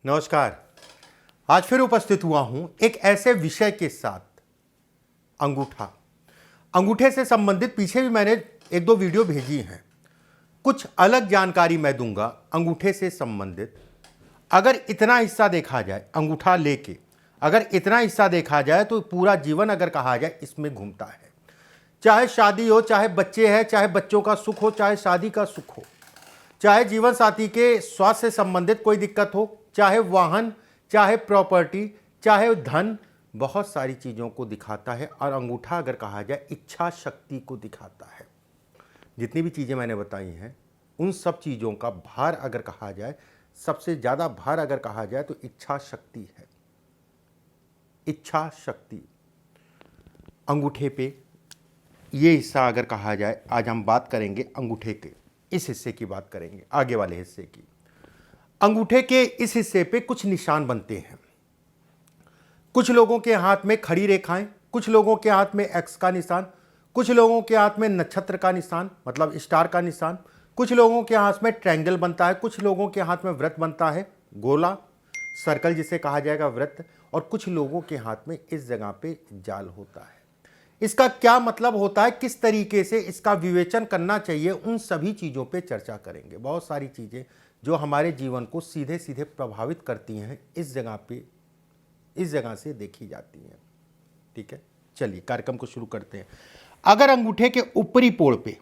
नमस्कार। आज फिर उपस्थित हुआ हूं एक ऐसे विषय के साथ, अंगूठा। अंगूठे से संबंधित पीछे भी मैंने एक दो वीडियो भेजी हैं। कुछ अलग जानकारी मैं दूंगा अंगूठे से संबंधित। अगर इतना हिस्सा देखा जाए अंगूठा लेके, अगर इतना हिस्सा देखा जाए तो पूरा जीवन अगर कहा जाए इसमें घूमता है। चाहे शादी हो, चाहे बच्चे हैं, चाहे बच्चों का सुख हो, चाहे शादी का सुख हो, चाहे जीवन साथी के स्वास्थ्य से संबंधित कोई दिक्कत हो, चाहे वाहन, चाहे प्रॉपर्टी, चाहे धन, बहुत सारी चीज़ों को दिखाता है। और अंगूठा अगर कहा जाए इच्छा शक्ति को दिखाता है। जितनी भी चीज़ें मैंने बताई हैं उन सब चीज़ों का भार अगर कहा जाए, सबसे ज़्यादा भार अगर कहा जाए तो इच्छा शक्ति है। इच्छा शक्ति अंगूठे पे ये हिस्सा अगर कहा जाए, आज हम बात करेंगे अंगूठे के इस हिस्से की बात करेंगे, आगे वाले हिस्से की। अंगूठे के इस हिस्से पे कुछ निशान बनते हैं। कुछ लोगों के हाथ में खड़ी रेखाएं, कुछ लोगों के हाथ में एक्स का निशान, कुछ लोगों के हाथ में नक्षत्र का निशान मतलब स्टार का निशान, कुछ लोगों के हाथ में ट्रायंगल बनता है, कुछ लोगों के हाथ में वृत्त बनता है, गोला, सर्कल जिसे कहा जाएगा वृत्त, और कुछ लोगों के हाथ में इस जगह पे जाल होता है। इसका क्या मतलब होता है, किस तरीके से इसका विवेचन करना चाहिए, उन सभी चीज़ों पे चर्चा करेंगे। बहुत सारी चीज़ें जो हमारे जीवन को सीधे सीधे प्रभावित करती हैं इस जगह से देखी जाती हैं। ठीक है, चलिए कार्यक्रम को शुरू करते हैं। अगर अंगूठे के ऊपरी पोड़ पे,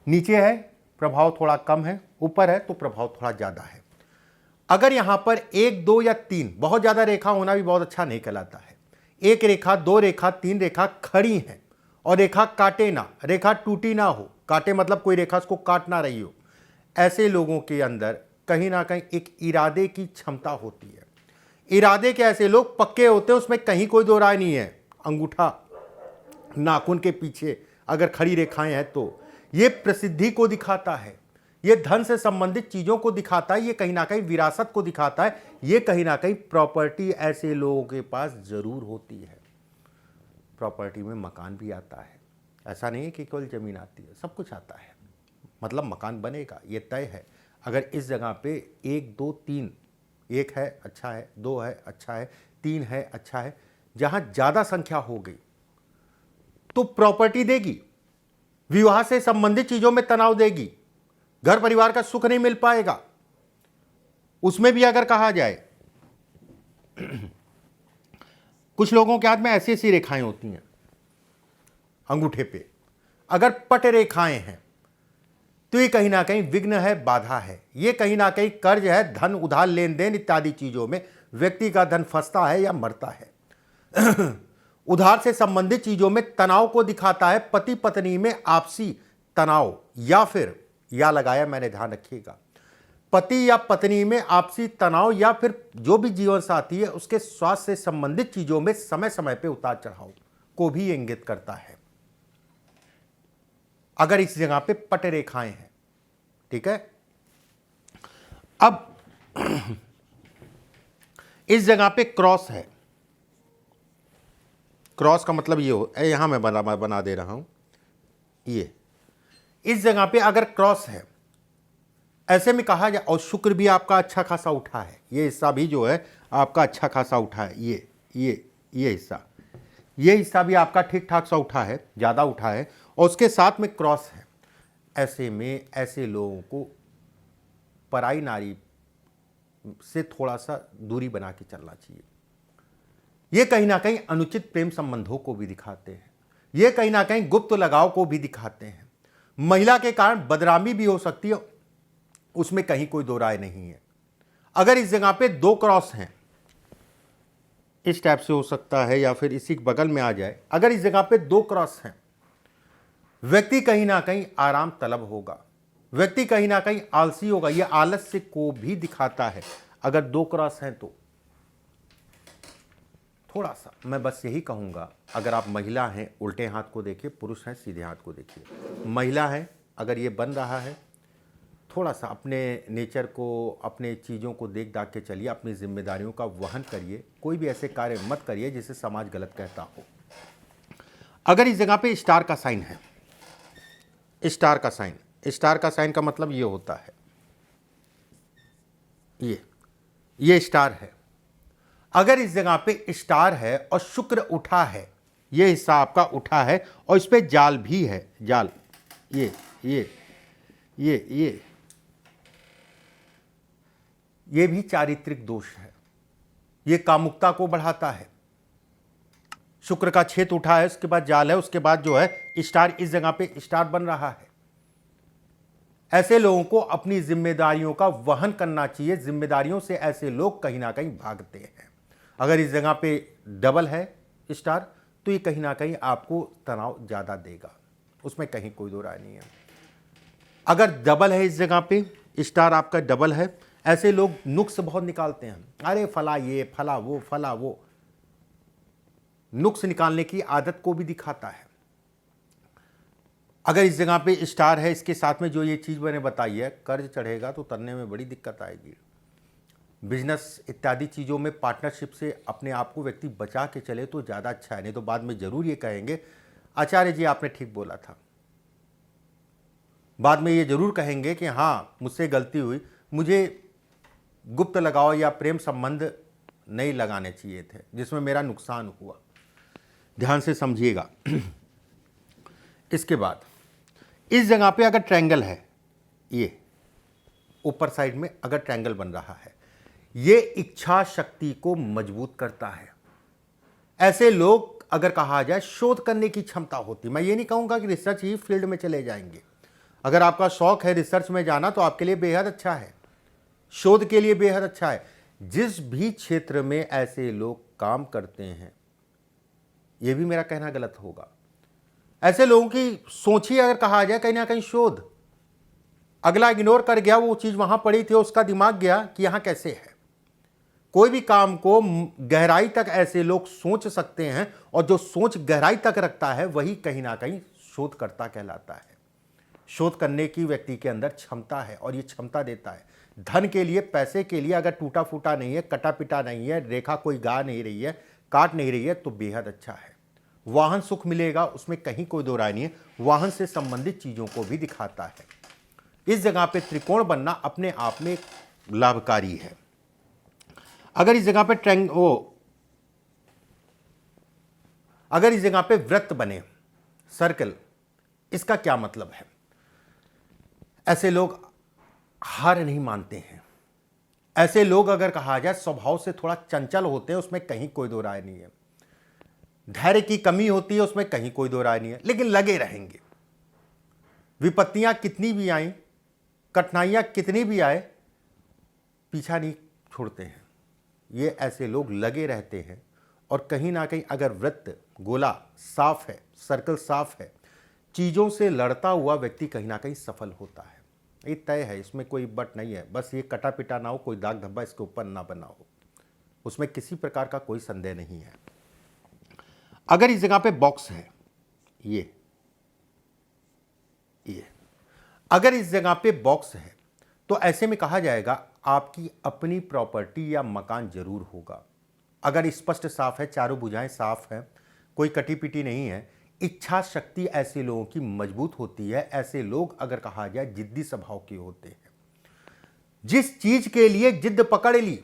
नीचे है प्रभाव थोड़ा कम है, ऊपर है तो प्रभाव थोड़ा ज़्यादा है। अगर यहां पर एक, दो या तीन, बहुत ज़्यादा रेखा होना भी बहुत अच्छा नहीं कहलाता है। एक रेखा, दो रेखा, तीन रेखा खड़ी है और रेखा काटे ना, रेखा टूटी ना हो, काटे मतलब कोई रेखा उसको काट ना रही हो, ऐसे लोगों के अंदर कहीं ना कहीं एक इरादे की क्षमता होती है। इरादे के ऐसे लोग पक्के होते हैं, उसमें कहीं कोई दो राय नहीं है। अंगूठा नाखून के पीछे अगर खड़ी रेखाएं हैं तो ये प्रसिद्धि को दिखाता है, ये धन से संबंधित चीज़ों को दिखाता है, ये कहीं ना कहीं विरासत को दिखाता है, ये कहीं ना कहीं प्रॉपर्टी ऐसे लोगों के पास ज़रूर होती है। प्रॉपर्टी में मकान भी आता है, ऐसा नहीं है कि केवल ज़मीन आती है, सब कुछ आता है। मतलब मकान बनेगा ये तय है। अगर इस जगह पे एक, दो, तीन, एक है अच्छा है, दो है अच्छा है, तीन है अच्छा है, जहाँ ज़्यादा संख्या हो गई तो प्रॉपर्टी देगी, विवाह से संबंधित चीज़ों में तनाव देगी, घर परिवार का सुख नहीं मिल पाएगा। उसमें भी अगर कहा जाए कुछ लोगों के हाथ में ऐसी ऐसी रेखाएं होती हैं अंगूठे पे, अगर पट रेखाएं हैं तो ये कहीं ना कहीं विघ्न है, बाधा है। ये कहीं ना कहीं कर्ज है, धन उधार लेन देन इत्यादि चीज़ों में व्यक्ति का धन फंसता है या मरता है। उधार से संबंधित चीज़ों में तनाव को दिखाता है, पति पत्नी में आपसी तनाव, या फिर या लगाया मैंने, ध्यान रखिएगा, पति या पत्नी में आपसी तनाव, या फिर जो भी जीवन साथी है उसके स्वास्थ्य से संबंधित चीज़ों में समय समय पर उतार चढ़ाव को भी इंगित करता है अगर इस जगह पे पट रेखाएं हैं। ठीक है, अब इस जगह पे क्रॉस है। क्रॉस का मतलब ये हो, यहां मैं बना दे रहा हूं, ये इस जगह पे अगर क्रॉस है, ऐसे में कहा जाए, और शुक्र भी आपका अच्छा खासा उठा है, ये हिस्सा भी जो है आपका अच्छा खासा उठा है, ये हिस्सा भी आपका ठीक ठाक सा उठा है, ज़्यादा उठा है, और उसके साथ में क्रॉस है। ऐसे में ऐसे लोगों को पराई नारी से थोड़ा सा दूरी बना के चलना चाहिए। ये कहीं ना कहीं अनुचित प्रेम संबंधों को भी दिखाते हैं, ये कहीं ना कहीं गुप्त लगाव को भी दिखाते हैं। महिला के कारण बदनामी भी हो सकती है, उसमें कहीं कोई दो राय नहीं है। अगर इस जगह पे दो क्रॉस हैं, इस टाइप से हो सकता है या फिर इसी बगल में आ जाए, अगर इस जगह पे दो क्रॉस हैं, व्यक्ति कहीं ना कहीं आराम तलब होगा, व्यक्ति कहीं ना कहीं आलसी होगा, यह आलस्य को भी दिखाता है। अगर दो क्रॉस हैं तो थोड़ा सा मैं बस यही कहूँगा, अगर आप महिला हैं उल्टे हाथ को देखिए, पुरुष हैं सीधे हाथ को देखिए। महिला है अगर ये बन रहा है, थोड़ा सा अपने नेचर को, अपने चीज़ों को देख दाख के चलिए, अपनी जिम्मेदारियों का वहन करिए, कोई भी ऐसे कार्य मत करिए जिसे समाज गलत कहता हो। अगर इस जगह पे स्टार का साइन है, स्टार का साइन का मतलब ये होता है, ये ये स्टार है। अगर इस जगह पे स्टार है और शुक्र उठा है, ये हिस्सा आपका उठा है और इस पे जाल भी है, जाल, ये ये ये ये ये भी चारित्रिक दोष है। ये कामुकता को बढ़ाता है। शुक्र का छेद उठा है, उसके बाद जाल है, उसके बाद जो है स्टार, इस जगह पे स्टार बन रहा है। ऐसे लोगों को अपनी जिम्मेदारियों का वहन करना चाहिए। जिम्मेदारियों से ऐसे लोग कहीं ना कहीं भागते हैं। अगर इस जगह पे डबल है स्टार, तो ये कहीं ना कहीं आपको तनाव ज़्यादा देगा, उसमें कहीं कोई दो राय नहीं है। अगर डबल है इस जगह पे स्टार आपका डबल है, ऐसे लोग नुक्स बहुत निकालते हैं। अरे फला ये, फला वो, फला वो, नुक्स निकालने की आदत को भी दिखाता है। अगर इस जगह पे स्टार है, इसके साथ में जो ये चीज़ मैंने बताई है, कर्ज चढ़ेगा तो उतरने में बड़ी दिक्कत आएगी। बिजनेस इत्यादि चीज़ों में पार्टनरशिप से अपने आप को व्यक्ति बचा के चले तो ज़्यादा अच्छा है, नहीं तो बाद में ज़रूर ये कहेंगे आचार्य जी आपने ठीक बोला था। बाद में ये ज़रूर कहेंगे कि हाँ मुझसे गलती हुई, मुझे गुप्त लगाव या प्रेम संबंध नहीं लगाने चाहिए थे जिसमें मेरा नुकसान हुआ। ध्यान से समझिएगा। इसके बाद इस जगह पे अगर ट्रायंगल है, ये ऊपर साइड में अगर ट्रायंगल बन रहा है, ये इच्छा शक्ति को मजबूत करता है। ऐसे लोग अगर कहा जाए शोध करने की क्षमता होती, मैं ये नहीं कहूँगा कि रिसर्च ही फील्ड में चले जाएंगे। अगर आपका शौक है रिसर्च में जाना तो आपके लिए बेहद अच्छा है, शोध के लिए बेहद अच्छा है। जिस भी क्षेत्र में ऐसे लोग काम करते हैं, ये भी मेरा कहना गलत होगा, ऐसे लोगों की सोच ही अगर कहा जाए कहीं ना कहीं शोध, अगला इग्नोर कर गया, वो चीज़ वहाँ पड़ी थी, उसका दिमाग गया कि यहाँ कैसे है। कोई भी काम को गहराई तक ऐसे लोग सोच सकते हैं, और जो सोच गहराई तक रखता है वही कहीं ना कहीं शोधकर्ता कहलाता है। शोध करने की व्यक्ति के अंदर क्षमता है और ये क्षमता देता है। धन के लिए, पैसे के लिए अगर टूटा फूटा नहीं है, कटा पिटा नहीं है, रेखा कोई गा नहीं रही है, काट नहीं रही है, तो बेहद अच्छा है। वाहन सुख मिलेगा, उसमें कहीं कोई दो राय नहीं है। वाहन से संबंधित चीज़ों को भी दिखाता है। इस जगह पे त्रिकोण बनना अपने आप में लाभकारी है। अगर इस जगह पे अगर इस जगह पे वृत्त बने, सर्कल, इसका क्या मतलब है? ऐसे लोग हार नहीं मानते हैं। ऐसे लोग अगर कहा जाए स्वभाव से थोड़ा चंचल होते हैं, उसमें कहीं कोई दो राय नहीं है। धैर्य की कमी होती है, उसमें कहीं कोई दो राय नहीं है, लेकिन लगे रहेंगे। विपत्तियां कितनी भी आए, कठिनाइयां कितनी भी आए, पीछा नहीं छोड़ते हैं। ये ऐसे लोग लगे रहते हैं। और कहीं ना कहीं अगर वृत्त, गोला साफ है, सर्कल साफ है, चीज़ों से लड़ता हुआ व्यक्ति कहीं ना कहीं सफल होता है। ये तय है, इसमें कोई बट नहीं है। बस ये कटा पिटा ना हो, कोई दाग धब्बा इसके ऊपर ना बना हो, उसमें किसी प्रकार का कोई संदेह नहीं है। अगर इस जगह पे बॉक्स है, ये अगर इस जगह पे बॉक्स है, तो ऐसे में कहा जाएगा आपकी अपनी प्रॉपर्टी या मकान जरूर होगा। अगर स्पष्ट साफ है, चारों भुजाएं साफ है, कोई कटी पिटी नहीं है, इच्छा शक्ति ऐसे लोगों की मजबूत होती है। ऐसे लोग अगर कहा जाए जिद्दी स्वभाव के होते हैं। जिस चीज के लिए जिद्द पकड़ ली,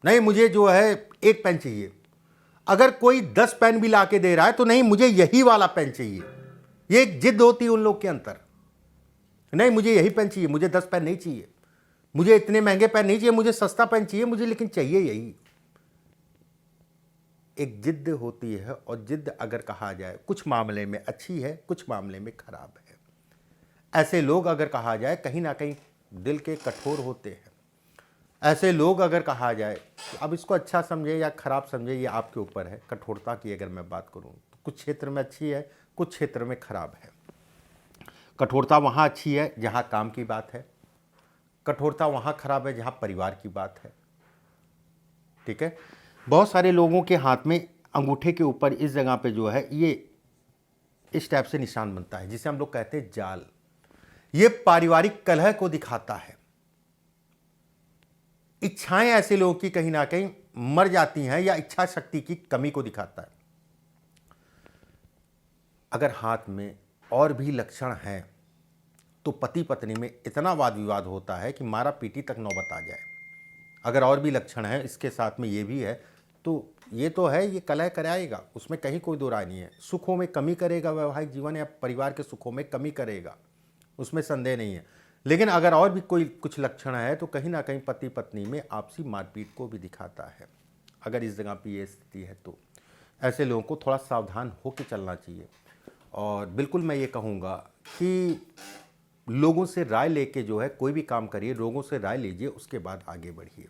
नहीं मुझे जो है एक पेन चाहिए, अगर कोई 10 पेन भी ला के दे रहा है तो नहीं मुझे यही वाला पेन चाहिए। ये एक जिद होती है उन लोग के अंदर, नहीं मुझे यही पेन चाहिए, मुझे 10 पेन नहीं चाहिए, मुझे इतने महंगे पेन नहीं चाहिए, मुझे सस्ता पेन चाहिए, मुझे लेकिन चाहिए यही। एक जिद होती है। और जिद अगर कहा जाए कुछ मामले में अच्छी है, कुछ मामले में खराब है। ऐसे लोग अगर कहा जाए कहीं ना कहीं दिल के कठोर होते हैं। ऐसे लोग अगर कहा जाए, अब इसको अच्छा समझे या खराब समझे ये आपके ऊपर है। कठोरता की अगर मैं बात करूं तो कुछ क्षेत्र में अच्छी है, कुछ क्षेत्र में खराब है। कठोरता वहाँ अच्छी है जहाँ काम की बात है, कठोरता वहाँ खराब है जहाँ परिवार की बात है। ठीक है। बहुत सारे लोगों के हाथ में अंगूठे के ऊपर इस जगह पे जो है ये इस टाइप से निशान बनता है, जिसे हम लोग कहते हैं जाल। ये पारिवारिक कलह को दिखाता है। इच्छाएं ऐसे लोगों की कहीं ना कहीं मर जाती हैं या इच्छा शक्ति की कमी को दिखाता है। अगर हाथ में और भी लक्षण हैं तो पति पत्नी में इतना वाद विवाद होता है कि मारा पीटी तक नौबत आ जाए। अगर और भी लक्षण है इसके साथ में ये भी है तो ये तो है, ये कलह कराएगा, उसमें कहीं कोई दो राय नहीं है। सुखों में कमी करेगा, वैवाहिक जीवन या परिवार के सुखों में कमी करेगा, उसमें संदेह नहीं है। लेकिन अगर और भी कोई कुछ लक्षण है तो कहीं ना कहीं पति पत्नी में आपसी मारपीट को भी दिखाता है। अगर इस जगह पर ये स्थिति है तो ऐसे लोगों को थोड़ा सावधान होकर चलना चाहिए। और बिल्कुल मैं ये कहूँगा कि लोगों से राय लेके जो है कोई भी काम करिए, लोगों से राय लीजिए, उसके बाद आगे बढ़िए।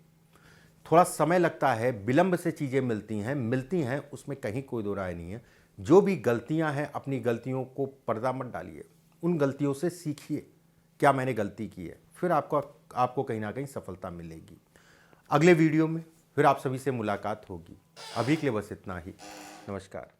थोड़ा समय लगता है, विलंब से चीज़ें मिलती हैं, उसमें कहीं कोई दो राय नहीं है। जो भी गलतियां हैं, अपनी गलतियों को पर्दा मत डालिए, उन गलतियों से सीखिए, क्या मैंने गलती की है, फिर आपको कहीं ना कहीं सफलता मिलेगी। अगले वीडियो में फिर आप सभी से मुलाकात होगी। अभी के लिए बस इतना ही। नमस्कार।